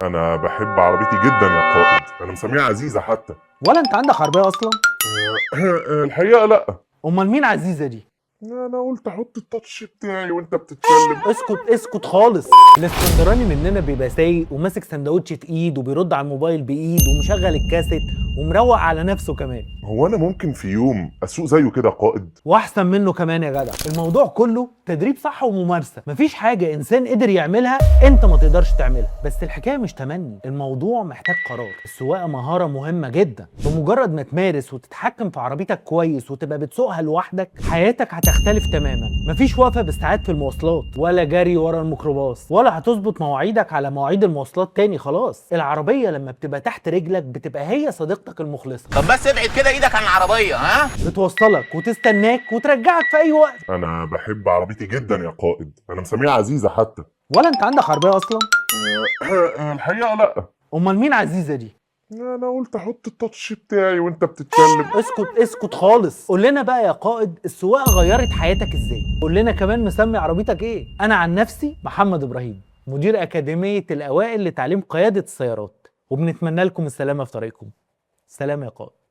انا بحب عربيتي جدا يا قائد، انا مسميها عزيزه حتى. ولا انت عندك عربيه اصلا؟ الحقيقه لا. امال مين عزيزه دي؟ انا قلت احط التاتش بتاعي وانت بتتكلم. اسكت اسكت خالص. الاسكندراني مننا بيبقى سايق وماسك سندوتشة ايد وبيرد على الموبايل بايد ومشغل الكاسيت ومروق على نفسه كمان، هو انا ممكن في يوم اسوق زيه كده يا قائد؟ واحسن منه كمان يا جدع. الموضوع كله تدريب صح وممارسه، مفيش حاجه انسان قدر يعملها انت ما تقدرش تعملها. بس الحكايه مش تمني، الموضوع محتاج قرار. السواقه مهاره مهمه جدا، بمجرد ما تمارس وتتحكم في عربيتك كويس وتبقى بتسوقها لوحدك حياتك هتختلف تماما. مفيش وقفه بالساعات في المواصلات، ولا جري ورا الميكروباص، ولا هتظبط مواعيدك على مواعيد المواصلات تاني. خلاص، العربيه لما بتبقى تحت رجلك بتبقى هي صديقتك المخلصه. طب بس ابعد كده ايدك عن العربيه، ها؟ بتوصلك وتستناك وترجعك في اي وقت. انا بحب عربيتي جدا يا قائد، انا مسميها عزيزه حتى. ولا انت عندك عربيه اصلا؟ الحقيقه لا. امال مين عزيزه دي؟ انا قلت احط التاتش بتاعي وانت بتتكلم. اسكت اسكت خالص. قول لنا بقى يا قائد، السواقه غيرت حياتك ازاي؟ قول لنا كمان مسمي عربيتك ايه؟ انا عن نفسي محمد ابراهيم، مدير اكاديميه الاوائل لتعليم قياده السيارات، وبنتمنى لكم السلامه في طريقكم. سلام يا قائد.